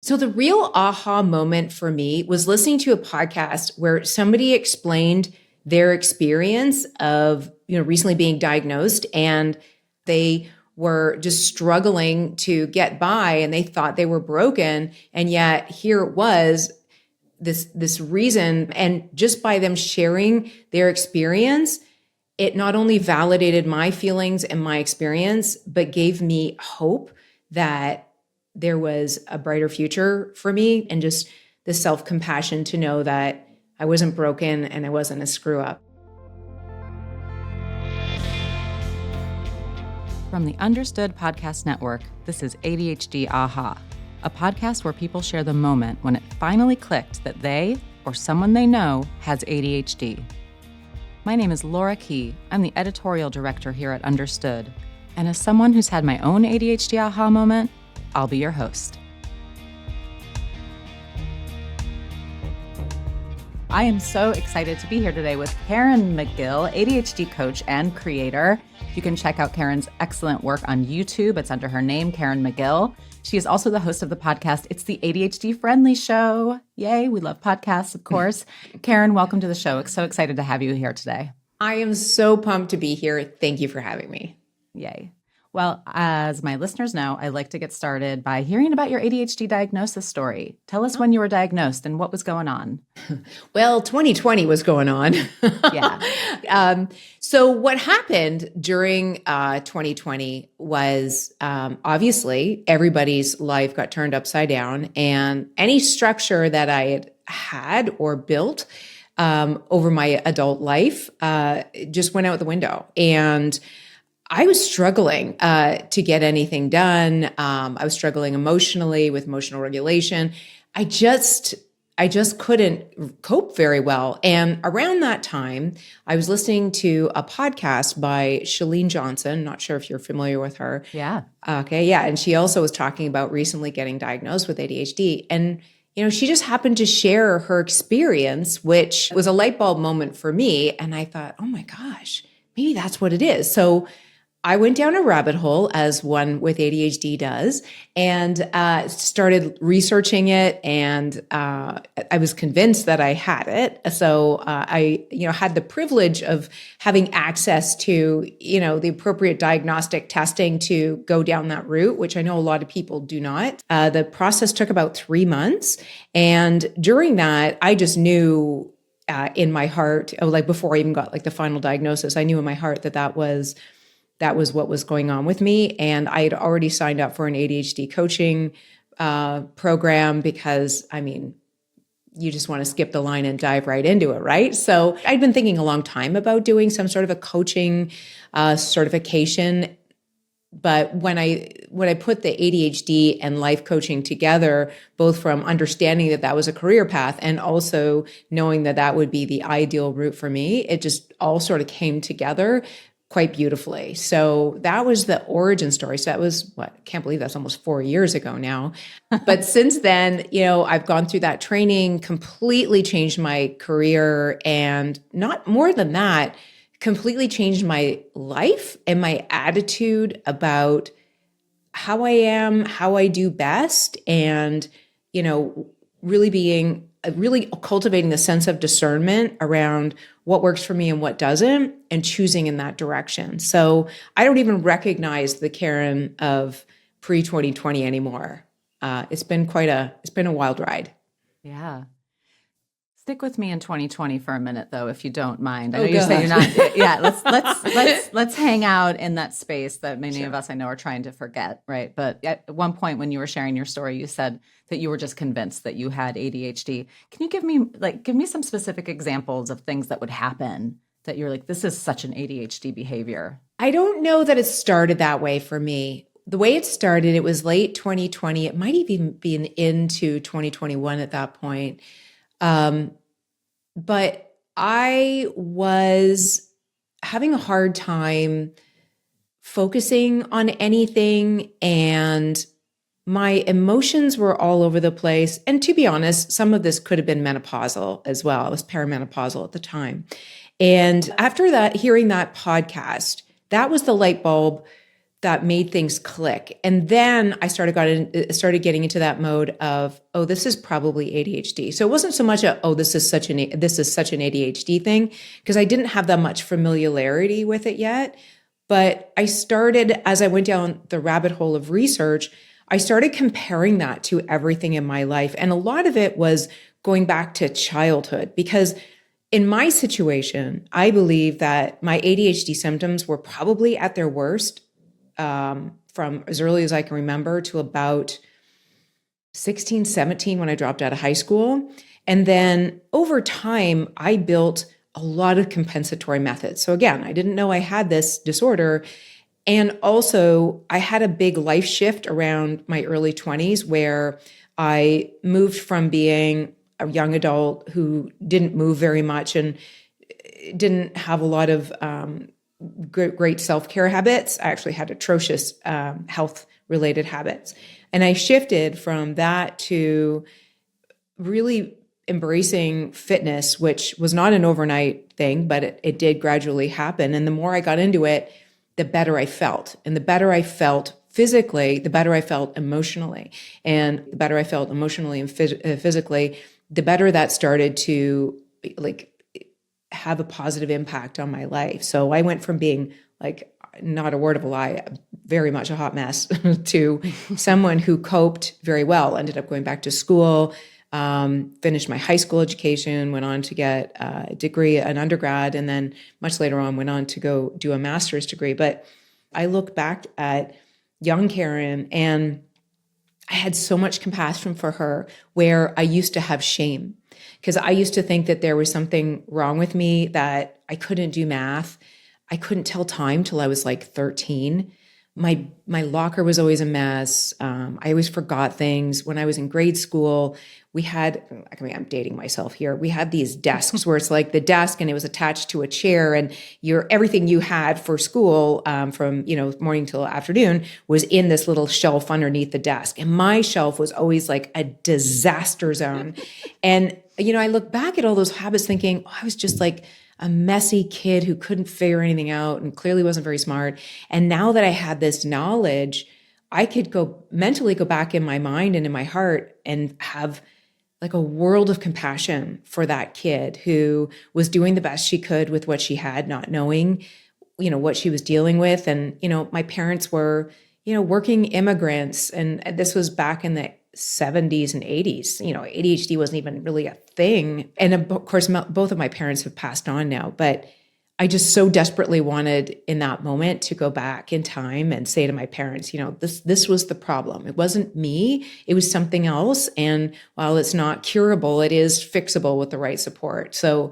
So the real aha moment for me was listening to a podcast where somebody explained their experience of, recently being diagnosed, and they were just struggling to get by and they thought they were broken. And yet here it was, this reason. And just by them sharing their experience, it not only validated my feelings and my experience, but gave me hope that there was a brighter future for me, and just the self-compassion to know that I wasn't broken and I wasn't a screw up. From the Understood Podcast Network, this is ADHD Aha, a podcast where people share the moment when it finally clicked that they or someone they know has ADHD. My name is Laura Key. I'm the editorial director here at Understood. And as someone who's had my own ADHD aha moment, I'll be your host. I am so excited to be here today with Caren McGill, ADHD coach and creator. You can check out Caren's excellent work on YouTube. It's under her name, Caren McGill. She is also the host of the podcast, It's the ADHD-Friendly Show. Yay, we love podcasts, of course. Caren, welcome to the show. So excited to have you here today. I am so pumped to be here. Thank you for having me. Yay. Well, as my listeners know, I like to get started by hearing about your ADHD diagnosis story. Tell us when you were diagnosed and what was going on. Well, 2020 was going on. Yeah. So what happened during 2020 was obviously everybody's life got turned upside down, and any structure that I had or built over my adult life just went out the window. And I was struggling to get anything done. I was struggling emotionally with emotional regulation. I just couldn't cope very well. And around that time, I was listening to a podcast by Chalene Johnson. Not sure if you're familiar with her. Yeah. Okay. Yeah. And she also was talking about recently getting diagnosed with ADHD. And she just happened to share her experience, which was a light bulb moment for me. And I thought, oh my gosh, maybe that's what it is. So I went down a rabbit hole, as one with ADHD does, and started researching it. And I was convinced that I had it. So I, had the privilege of having access to, the appropriate diagnostic testing to go down that route, which I know a lot of people do not. The process took about 3 months. And during that, I just knew in my heart, before I even got the final diagnosis, I knew in my heart that was what was going on with me. And I had already signed up for an ADHD coaching program because, you just want to skip the line and dive right into it, right? So I'd been thinking a long time about doing some sort of a coaching certification. But when I put the ADHD and life coaching together, both from understanding that was a career path and also knowing that would be the ideal route for me, it just all sort of came together quite beautifully. So that was the origin story. So that was I can't believe that's almost 4 years ago now. But since then, I've gone through that training, completely changed my career, and not more than that, completely changed my life and my attitude about how I am, how I do best, and, really cultivating the sense of discernment around what works for me and what doesn't, and choosing in that direction. So I don't even recognize the Caren of pre-2020 anymore. It's been a wild ride. Yeah. Stick with me in 2020 for a minute, though, if you don't mind. I know you say you're not. Yeah, let's hang out in that space that many of us I know are trying to forget, right? But at one point when you were sharing your story, you said that you were just convinced that you had ADHD. Can you give me some specific examples of things that would happen that you're like, this is such an ADHD behavior? I don't know that it started that way for me. The way it started, it was late 2020. It might even be into 2021 at that point. But I was having a hard time focusing on anything, and my emotions were all over the place. And to be honest, some of this could have been menopausal as well. I was perimenopausal at the time. And after that, hearing that podcast, that was the light bulb that made things click. And then I started getting into that mode of, oh, this is probably ADHD. So it wasn't so much this is such an ADHD thing, because I didn't have that much familiarity with it yet. But I started, as I went down the rabbit hole of research, I started comparing that to everything in my life. And a lot of it was going back to childhood, because in my situation, I believe that my ADHD symptoms were probably at their worst from as early as I can remember to about 16, 17 when I dropped out of high school. And then over time, I built a lot of compensatory methods. So again, I didn't know I had this disorder. And also, I had a big life shift around my early 20s where I moved from being a young adult who didn't move very much and didn't have a lot of great self-care habits. I actually had atrocious health-related habits. And I shifted from that to really embracing fitness, which was not an overnight thing, but it did gradually happen. And the more I got into it, the better I felt. And the better I felt physically, the better I felt emotionally. And the better I felt emotionally and physically, the better that started to have a positive impact on my life. So I went from being not a word of a lie, very much a hot mess, to someone who coped very well. Ended up going back to school, finished my high school education, went on to get a degree, an undergrad, and then much later on went on to go do a master's degree. But I look back at young Caren, and I had so much compassion for her, where I used to have shame, because I used to think that there was something wrong with me, that I couldn't do math. I couldn't tell time till I was 13. My locker was always a mess. I always forgot things. When I was in grade school, we had, I'm dating myself here. We had these desks where it's like the desk and it was attached to a chair, and everything you had for school from morning till afternoon was in this little shelf underneath the desk. And my shelf was always like a disaster zone. And I look back at all those habits thinking, I was just like a messy kid who couldn't figure anything out and clearly wasn't very smart. And now that I had this knowledge, I could mentally go back in my mind and in my heart and have a world of compassion for that kid who was doing the best she could with what she had, not knowing, what she was dealing with. And, my parents were, working immigrants. And this was back in the 70s and 80s. ADHD wasn't even really a thing. And of course, both of my parents have passed on now, but I just so desperately wanted in that moment to go back in time and say to my parents, this was the problem. It wasn't me, it was something else. And while it's not curable, it is fixable with the right support. So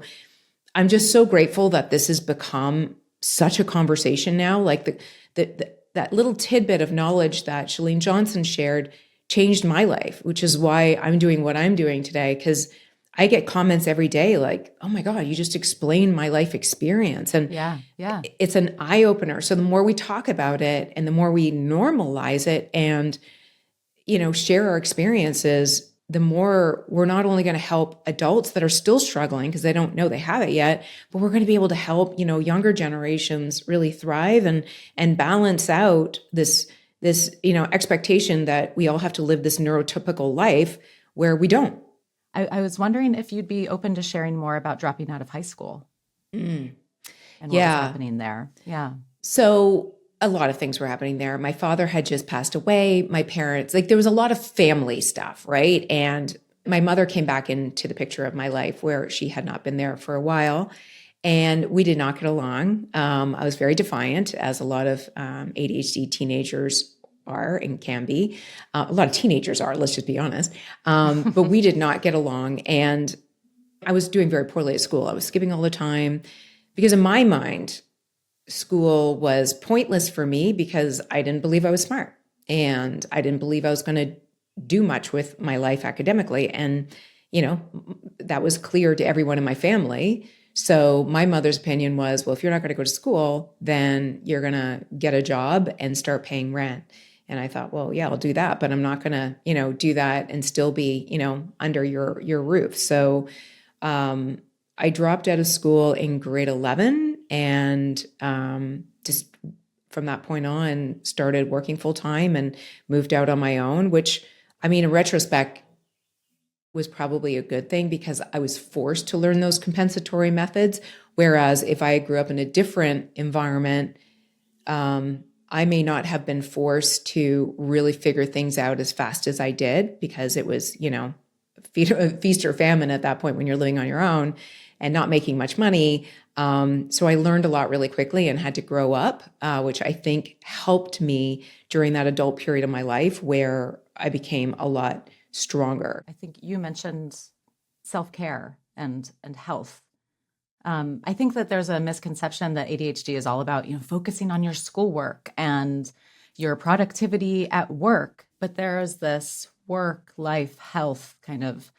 I'm just so grateful that this has become such a conversation now. That little tidbit of knowledge that Chalene Johnson shared changed my life, which is why I'm doing what I'm doing today. Because I get comments every day like, oh my God, you just explained my life experience. And yeah, it's an eye opener. So the more we talk about it and the more we normalize it and, share our experiences, the more we're not only going to help adults that are still struggling because they don't know they have it yet, but we're going to be able to help, younger generations really thrive and balance out this expectation that we all have to live this neurotypical life where we don't. I was wondering if you'd be open to sharing more about dropping out of high school and what was happening there. Yeah. So a lot of things were happening there. My father had just passed away. My parents, there was a lot of family stuff, right? And my mother came back into the picture of my life where she had not been there for a while. And we did not get along. I was very defiant, as a lot of ADHD teenagers are and can be. A lot of teenagers are, let's just be honest. But we did not get along. And I was doing very poorly at school. I was skipping all the time because in my mind, school was pointless for me because I didn't believe I was smart. And I didn't believe I was going to do much with my life academically. And, that was clear to everyone in my family. So my mother's opinion was, well, if you're not going to go to school, then you're going to get a job and start paying rent. And I thought, well, yeah, I'll do that, but I'm not going to, do that and still be, under your roof. So I dropped out of school in grade 11 and just from that point on, started working full time and moved out on my own, which, I mean, in retrospect, was probably a good thing because I was forced to learn those compensatory methods. Whereas if I grew up in a different environment, I may not have been forced to really figure things out as fast as I did because it was, feast or famine at that point when you're living on your own and not making much money. So I learned a lot really quickly and had to grow up, which I think helped me during that adult period of my life where I became a lot stronger. I think you mentioned self-care and health. I think that there's a misconception that ADHD is all about, focusing on your schoolwork and your productivity at work. But there's this work, life, health kind of,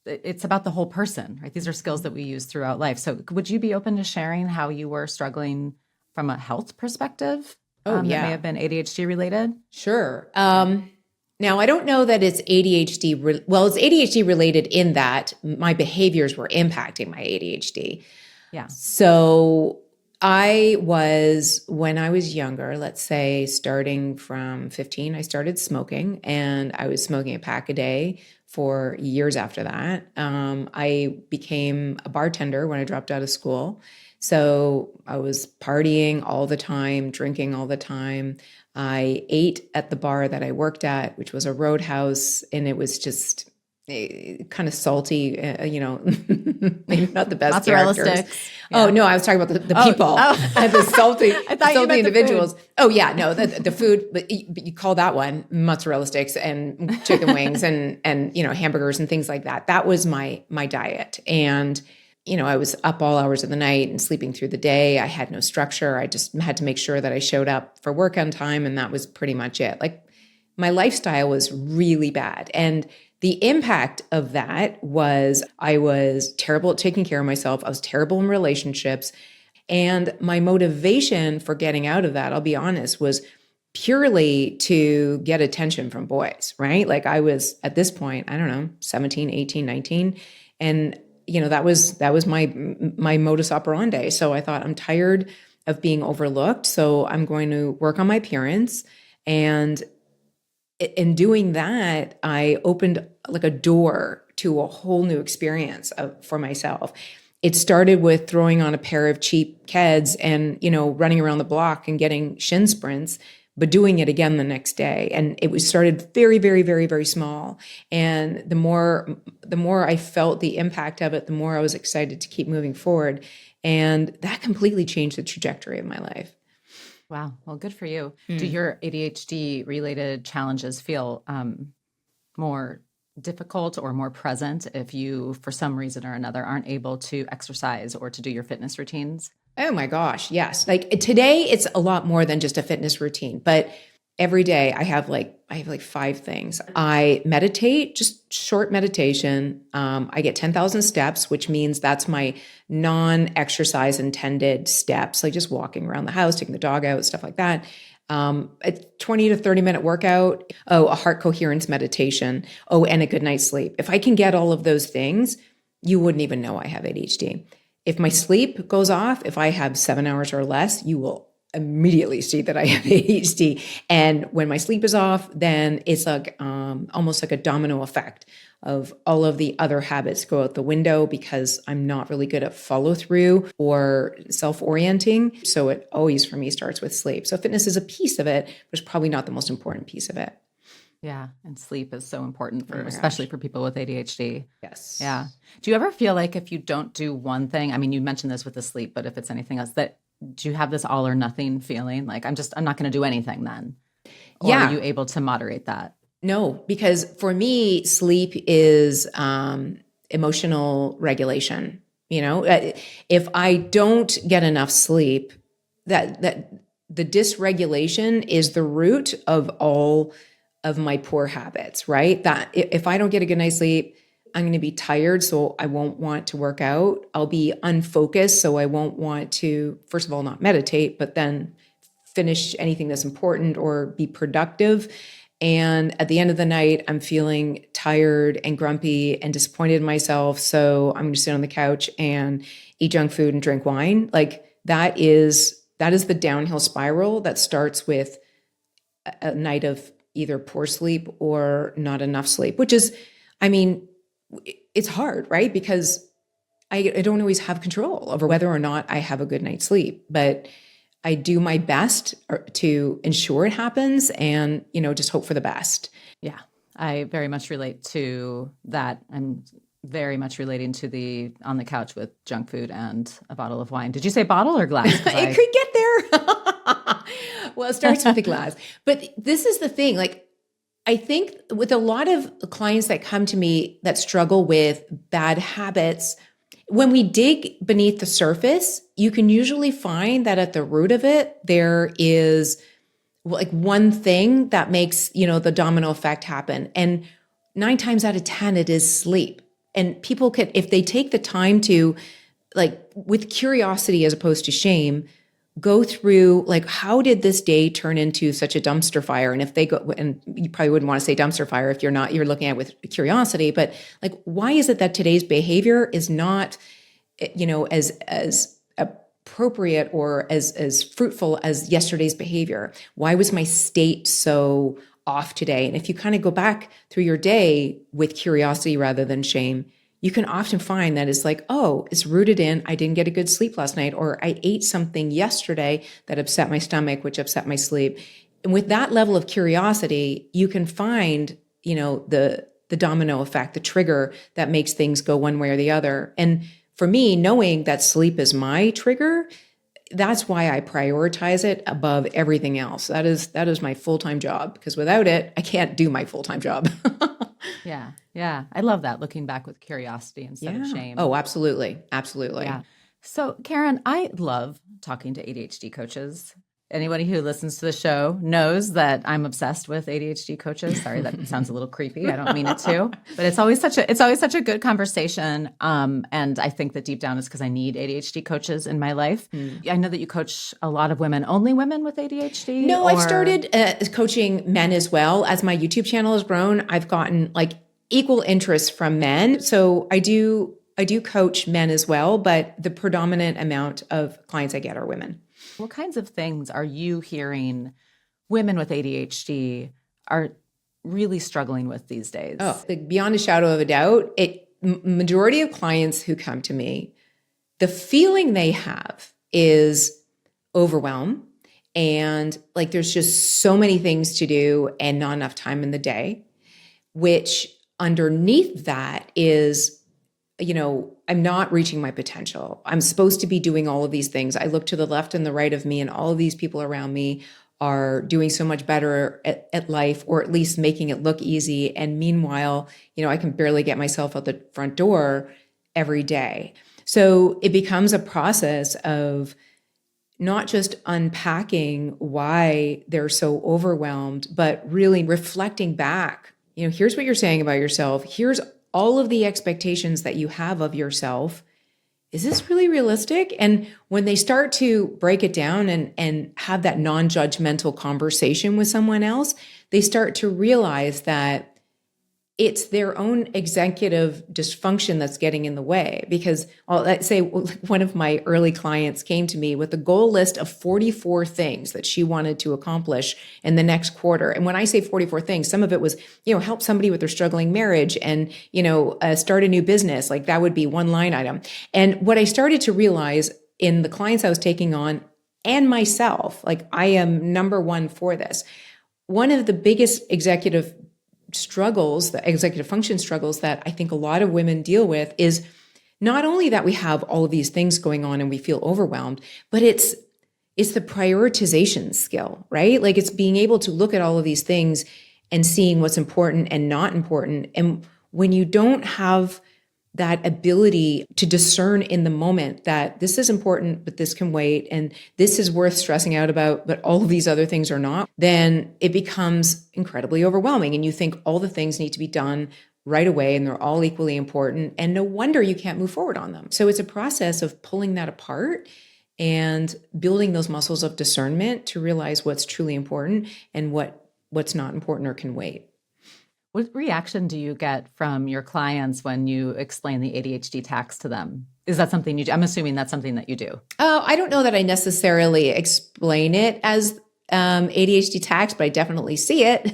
it's about the whole person, right? These are skills that we use throughout life. So would you be open to sharing how you were struggling from a health perspective? That may have been ADHD related? Sure. Now, I don't know that it's ADHD. It's ADHD related in that my behaviors were impacting my ADHD. Yeah. So when I was younger, let's say starting from 15, I started smoking, and I was smoking a pack a day for years after that. I became a bartender when I dropped out of school. So I was partying all the time, drinking all the time. I ate at the bar that I worked at, which was a Roadhouse, and it was just kind of salty, maybe not the best Mozzarella characters. sticks. Yeah. Oh, no, I was talking about the people, the salty, I thought you meant individuals. The food. Oh, yeah, no, the food, but you call that one mozzarella sticks and chicken wings and hamburgers and things like that. That was my diet. And I was up all hours of the night and sleeping through the day. I had no structure. I just had to make sure that I showed up for work on time. And that was pretty much it. Like, my lifestyle was really bad. And the impact of that was I was terrible at taking care of myself. I was terrible in relationships. And my motivation for getting out of that, I'll be honest, was purely to get attention from boys, right? Like, I was at this point, I don't know, 17, 18, 19. And that was my modus operandi. So I thought, I'm tired of being overlooked. So I'm going to work on my appearance. And in doing that, I opened like a door to a whole new experience for myself. It started with throwing on a pair of cheap Keds and, running around the block and getting shin sprints, but doing it again the next day. And it was started very, very, very, very small. And the more I felt the impact of it, the more I was excited to keep moving forward. And that completely changed the trajectory of my life. Wow. Well, good for you. Do your ADHD related challenges feel more difficult or more present if you, for some reason or another, aren't able to exercise or to do your fitness routines? Oh my gosh, yes. Like, today it's a lot more than just a fitness routine, but every day I have like 5 things. I meditate, just short meditation. I get 10,000 steps, which means that's my non-exercise intended steps, like just walking around the house, taking the dog out, stuff like that. A 20 to 30 minute workout. Oh, a heart coherence meditation. Oh, and a good night's sleep. If I can get all of those things, you wouldn't even know I have ADHD. If my sleep goes off, if I have 7 hours or less, you will immediately see that I have ADHD. And when my sleep is off, then it's like almost like a domino effect of all of the other habits go out the window because I'm not really good at follow through or self-orienting. So it always, for me, starts with sleep. So fitness is a piece of it, but it's probably not the most important piece of it. Yeah. And sleep is so important especially for people with ADHD. Yes. Yeah. Do you ever feel like if you don't do one thing, I mean, you mentioned this with the sleep, but if it's anything else, do you have this all or nothing feeling? Like, I'm not going to do anything then. Or are you able to moderate that? No, because for me, sleep is emotional regulation. If I don't get enough sleep, that the dysregulation is the root of all of my poor habits, right? That if I don't get a good night's sleep, I'm going to be tired, so I won't want to work out. I'll be unfocused, so I won't want to, first of all, not meditate, but then finish anything that's important or be productive. And at the end of the night, I'm feeling tired and grumpy and disappointed in myself. So I'm going to sit on the couch and eat junk food and drink wine. Like, that is that is the downhill spiral that starts with a night of either poor sleep or not enough sleep, which is, I mean, it's hard, right? Because I don't always have control over whether or not I have a good night's sleep, but I do my best to ensure it happens and, just hope for the best. Yeah, I very much relate to that. I'm very much relating to the on the couch with junk food and a bottle of wine. Did you say bottle or glass? It could get there. Well, it starts with the glass. But this is the thing, like, I think with a lot of clients that come to me that struggle with bad habits, when we dig beneath the surface, you can usually find that at the root of it, there is like one thing that makes, the domino effect happen. And 9 times out of 10, it is sleep. And people can, if they take the time to, like, with curiosity as opposed to shame, go through, like, how did this day turn into such a dumpster fire? And if they go, and you probably wouldn't want to say dumpster fire if you're looking at it with curiosity, but like, why is it that today's behavior is not, as appropriate or as fruitful as yesterday's behavior? Why was my state so off today? And if you kind of go back through your day with curiosity rather than shame, you can often find that it's like, oh, it's rooted in, I didn't get a good sleep last night, or I ate something yesterday that upset my stomach, which upset my sleep. And with that level of curiosity, you can find, the domino effect, the trigger that makes things go one way or the other. And for me, knowing that sleep is my trigger, that's why I prioritize it above everything else. That is my full-time job, because without it, I can't do my full-time job. Yeah. Yeah. I love that, looking back with curiosity instead of shame. Oh, absolutely. Absolutely. Yeah. So, Caren, I love talking to ADHD coaches. Anybody who listens to the show knows that I'm obsessed with ADHD coaches. Sorry, that sounds a little creepy. I don't mean it to, but it's always such a good conversation. And I think that deep down is because I need ADHD coaches in my life. I know that you coach a lot of women, only women with ADHD. No, I've started coaching men as well. As my YouTube channel has grown, I've gotten like equal interest from men. So I do coach men as well, but the predominant amount of clients I get are women. What kinds of things are you hearing women with ADHD are really struggling with these days? Oh, beyond a shadow of a doubt, majority of clients who come to me, the feeling they have is overwhelm, and like there's just so many things to do and not enough time in the day, which underneath that is, I'm not reaching my potential. I'm supposed to be doing all of these things. I look to the left and the right of me, and all of these people around me are doing so much better at life, or at least making it look easy. And meanwhile, I can barely get myself out the front door every day. So it becomes a process of not just unpacking why they're so overwhelmed, but really reflecting back. Here's what you're saying about yourself. Here's all of the expectations that you have of yourself. Is this really realistic? And when they start to break it down and have that non-judgmental conversation with someone else, they start to realize that it's their own executive dysfunction that's getting in the way. Because let's say one of my early clients came to me with a goal list of 44 things that she wanted to accomplish in the next quarter. And when I say 44 things, some of it was, help somebody with their struggling marriage and, start a new business. Like that would be one line item. And what I started to realize in the clients I was taking on and myself, like I am number one for this. One of the biggest executive struggles, the executive function struggles that I think a lot of women deal with is not only that we have all of these things going on and we feel overwhelmed, but it's the prioritization skill, right? Like it's being able to look at all of these things and seeing what's important and not important. And when you don't have that ability to discern in the moment that this is important, but this can wait, and this is worth stressing out about, but all of these other things are not, then it becomes incredibly overwhelming. And you think all the things need to be done right away and they're all equally important. And no wonder you can't move forward on them. So it's a process of pulling that apart and building those muscles of discernment to realize what's truly important and what's not important or can wait. What reaction do you get from your clients when you explain the ADHD tax to them? Is that something you do? I'm assuming that's something that you do. Oh, I don't know that I necessarily explain it as ADHD tax, but I definitely see it.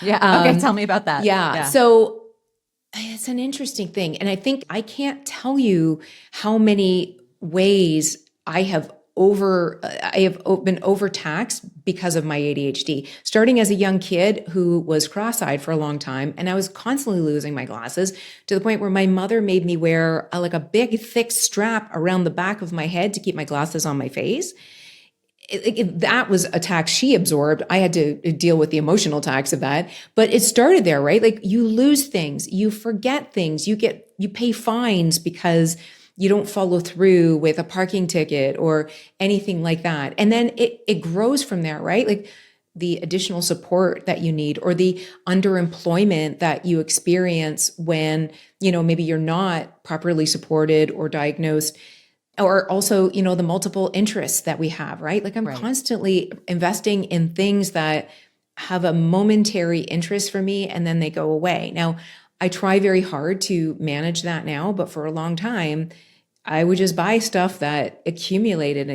Yeah. Okay. Tell me about that. Yeah. So it's an interesting thing. And I think I can't tell you how many ways I have been overtaxed because of my ADHD. Starting as a young kid who was cross-eyed for a long time, and I was constantly losing my glasses to the point where my mother made me wear a big, thick strap around the back of my head to keep my glasses on my face. That was a tax she absorbed. I had to deal with the emotional tax of that. But it started there, right? Like you lose things, you forget things, you pay fines because you don't follow through with a parking ticket or anything like that. And then it grows from there, right? Like the additional support that you need or the underemployment that you experience when, maybe you're not properly supported or diagnosed. Or also, the multiple interests that we have, right? Like I'm constantly investing in things that have a momentary interest for me and then they go away. Now, I try very hard to manage that now, but for a long time, I would just buy stuff that accumulated.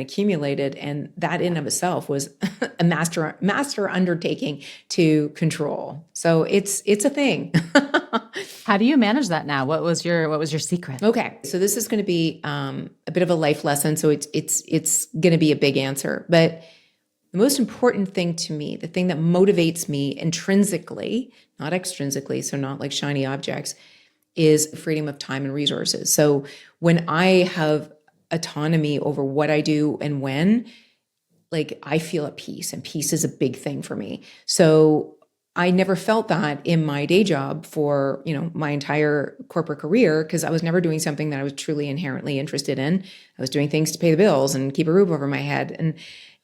And that in of itself was a master undertaking to control. So it's a thing. How do you manage that now? What was your secret? Okay. So this is going to be a bit of a life lesson. So it's going to be a big answer, but the most important thing to me, the thing that motivates me intrinsically, not extrinsically, so not like shiny objects, is freedom of time and resources. So when I have autonomy over what I do and when, like I feel at peace, and peace is a big thing for me. So I never felt that in my day job for, my entire corporate career, because I was never doing something that I was truly inherently interested in. I was doing things to pay the bills and keep a roof over my head. And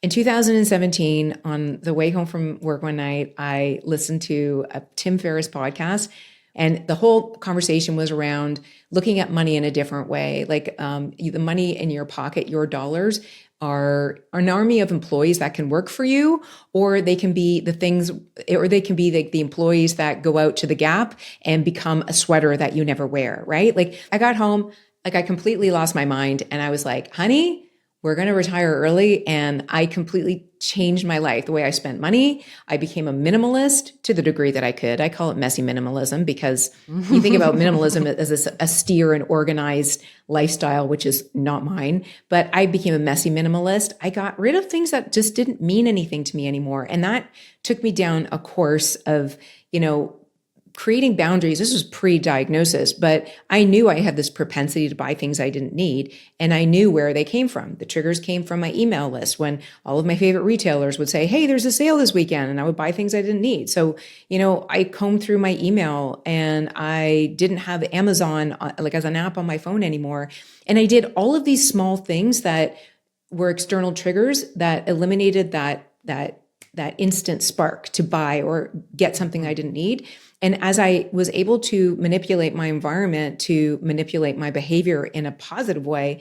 in 2017, on the way home from work one night, I listened to a Tim Ferriss podcast. And the whole conversation was around looking at money in a different way. Like the money in your pocket, your dollars are an army of employees that can work for you, or they can be the employees that go out to the Gap and become a sweater that you never wear, right? Like I got home, like I completely lost my mind and I was like, honey, we're going to retire early. And I completely changed my life, the way I spent money. I became a minimalist to the degree that I could. I call it messy minimalism because you think about minimalism as this austere and organized lifestyle, which is not mine. But I became a messy minimalist. I got rid of things that just didn't mean anything to me anymore. And that took me down a course of, creating boundaries. This was pre-diagnosis, but I knew I had this propensity to buy things I didn't need. And I knew where they came from. The triggers came from my email list when all of my favorite retailers would say, hey, there's a sale this weekend. And I would buy things I didn't need. So, I combed through my email and I didn't have Amazon like as an app on my phone anymore. And I did all of these small things that were external triggers that eliminated that instant spark to buy or get something I didn't need. And as I was able to manipulate my environment to manipulate my behavior in a positive way,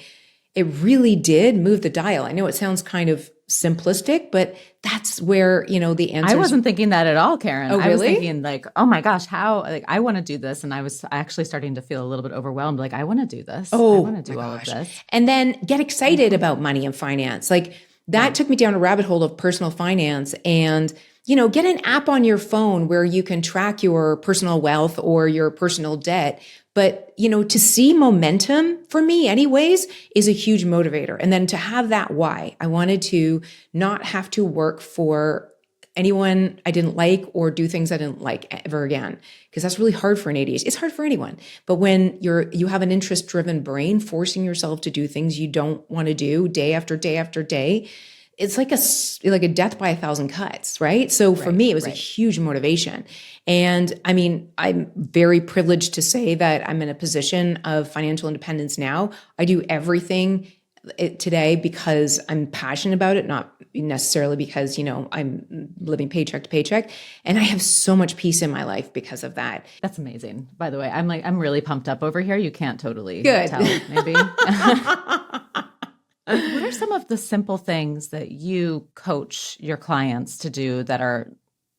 it really did move the dial. I know it sounds kind of simplistic, but that's where, the answer. I wasn't thinking that at all, Caren. Oh, really? I was thinking like, oh my gosh, how, like, I want to do this. And I was actually starting to feel a little bit overwhelmed. Like, I want to do this. Oh, I want to do all of this. And then get excited about money and finance. Like that took me down a rabbit hole of personal finance and get an app on your phone where you can track your personal wealth or your personal debt. But, to see momentum for me anyways is a huge motivator. And then to have that why, I wanted to not have to work for anyone I didn't like or do things I didn't like ever again. Because that's really hard for an ADHD. It's hard for anyone. But when you have an interest-driven brain, forcing yourself to do things you don't want to do day after day after day, it's like a death by 1,000 cuts, right? So for me, it was a huge motivation. And I mean, I'm very privileged to say that I'm in a position of financial independence now. I do everything today because I'm passionate about it, not necessarily because, I'm living paycheck to paycheck. And I have so much peace in my life because of that. That's amazing. By the way, I'm really pumped up over here. You can't totally Good. tell, maybe. What are some of the simple things that you coach your clients to do that are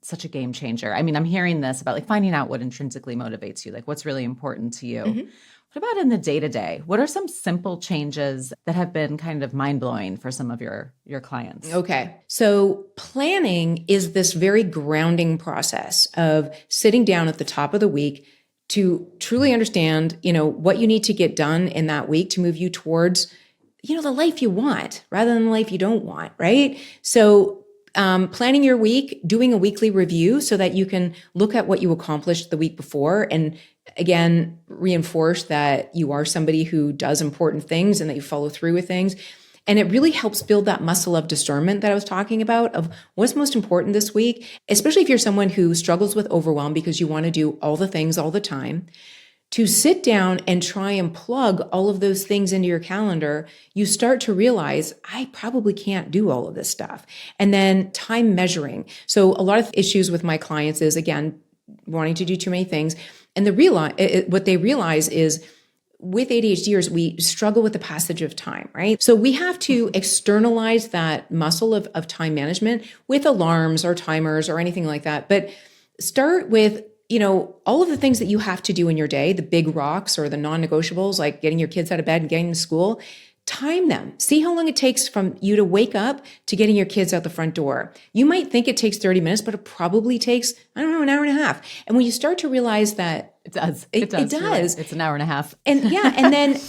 such a game changer. I mean, I'm hearing this about like finding out what intrinsically motivates you, like what's really important to you. Mm-hmm. What about in the day-to-day? What are some simple changes that have been kind of mind-blowing for some of your clients? Okay. So planning is this very grounding process of sitting down at the top of the week to truly understand, what you need to get done in that week to move you towards, the life you want rather than the life you don't want, right? So planning your week, doing a weekly review so that you can look at what you accomplished the week before and again, reinforce that you are somebody who does important things and that you follow through with things. And it really helps build that muscle of discernment that I was talking about of what's most important this week, especially if you're someone who struggles with overwhelm because you want to do all the things all the time. To sit down and try and plug all of those things into your calendar, you start to realize, I probably can't do all of this stuff. And then time measuring. So a lot of issues with my clients is, again, wanting to do too many things. And what they realize is with ADHDers, we struggle with the passage of time, right? So we have to externalize that muscle of time management with alarms or timers or anything like that. But start with, all of the things that you have to do in your day, the big rocks or the non-negotiables, like getting your kids out of bed and getting them to school. Time them. See how long it takes from you to wake up to getting your kids out the front door. You might think it takes 30 minutes, but it probably takes, an hour and a half. And when you start to realize that it does. It does. Right. It's an hour and a half. And then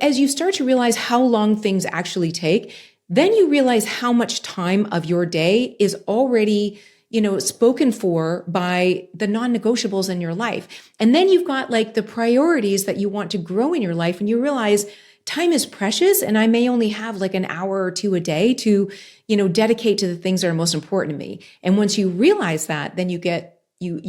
as you start to realize how long things actually take, then you realize how much time of your day is already spoken for by the non-negotiables in your life. And then you've got like the priorities that you want to grow in your life, and you realize time is precious and I may only have like an hour or two a day to, dedicate to the things that are most important to me. And once you realize that, then you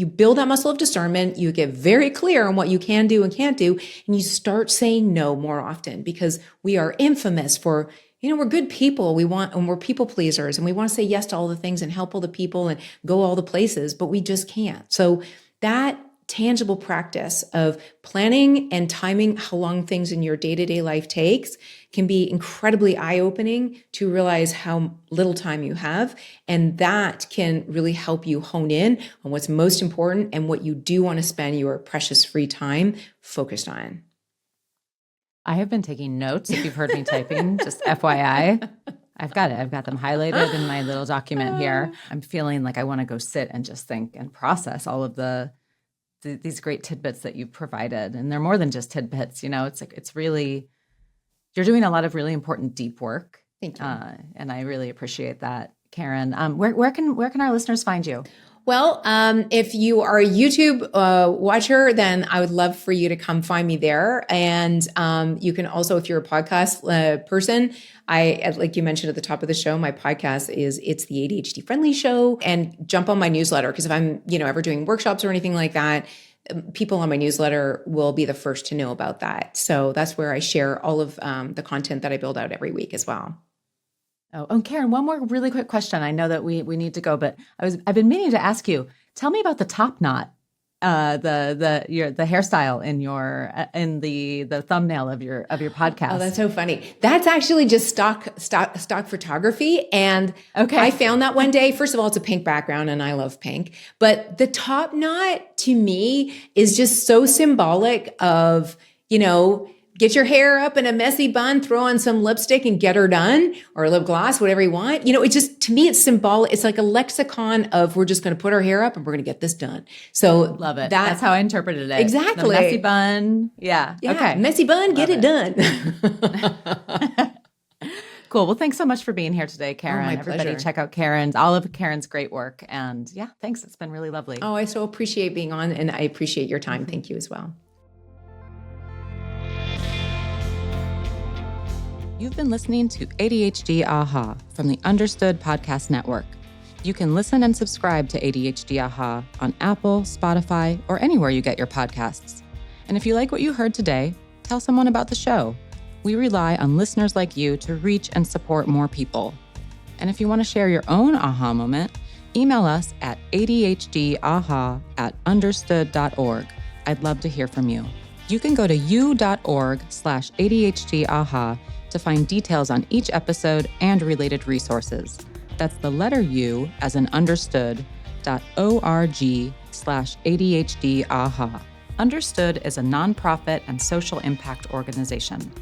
build that muscle of discernment, you get very clear on what you can do and can't do, and you start saying no more often because we are infamous for, we're good people. And we're people pleasers and we want to say yes to all the things and help all the people and go all the places, but we just can't. So that tangible practice of planning and timing how long things in your day-to-day life takes can be incredibly eye-opening to realize how little time you have. And that can really help you hone in on what's most important and what you do want to spend your precious free time focused on. I have been taking notes if you've heard me typing, just FYI. I've got it. I've got them highlighted in my little document here. I'm feeling like I want to go sit and just think and process all of these great tidbits that you've provided. And they're more than just tidbits, it's really, you're doing a lot of really important deep work. Thank you. And I really appreciate that, Caren. Where can our listeners find you? Well, if you are a YouTube watcher, then I would love for you to come find me there. And you can also, if you're a podcast person, like you mentioned at the top of the show, my podcast it's the ADHD-Friendly Show, and jump on my newsletter because if I'm, ever doing workshops or anything like that, people on my newsletter will be the first to know about that. So that's where I share all of the content that I build out every week as well. Oh, and Caren, one more really quick question. I know that we need to go, but I've been meaning to ask you. Tell me about the top knot, the hairstyle in the thumbnail of your podcast. Oh, that's so funny. That's actually just stock photography, and I found that one day. First of all, it's a pink background, and I love pink. But the top knot to me is just so symbolic of get your hair up in a messy bun, throw on some lipstick and get her done, or lip gloss, whatever you want. It just, to me, it's symbolic. It's like a lexicon of we're just going to put our hair up and we're going to get this done. So love it. That's how I interpreted it. Exactly. The messy bun. Yeah. Okay. Messy bun, get it done. Cool. Well, thanks so much for being here today, Caren. My Everybody pleasure. check out all of Caren's great work. And yeah, thanks. It's been really lovely. Oh, I so appreciate being on, and I appreciate your time. Thank you as well. You've been listening to ADHD Aha from the Understood Podcast Network. You can listen and subscribe to ADHD Aha on Apple, Spotify, or anywhere you get your podcasts. And if you like what you heard today, tell someone about the show. We rely on listeners like you to reach and support more people. And if you want to share your own aha moment, email us at adhdaha@understood.org. I'd love to hear from you. You can go to u.org/ADHD-AHA to find details on each episode and related resources. That's the letter U as in understood, understood.org/ADHD Aha. Understood is a nonprofit and social impact organization.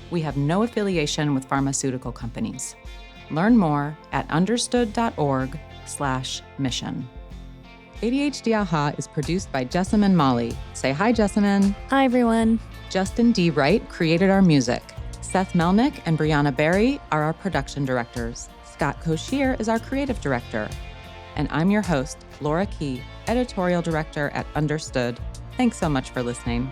We have no affiliation with pharmaceutical companies. Learn more at understood.org/mission. ADHD Aha is produced by Jessamine Molly. Say hi, Jessamine. Hi, everyone. Justin D. Wright created our music. Seth Melnick and Brianna Berry are our production directors. Scott Koshier is our creative director. And I'm your host, Laura Key, editorial director at Understood. Thanks so much for listening.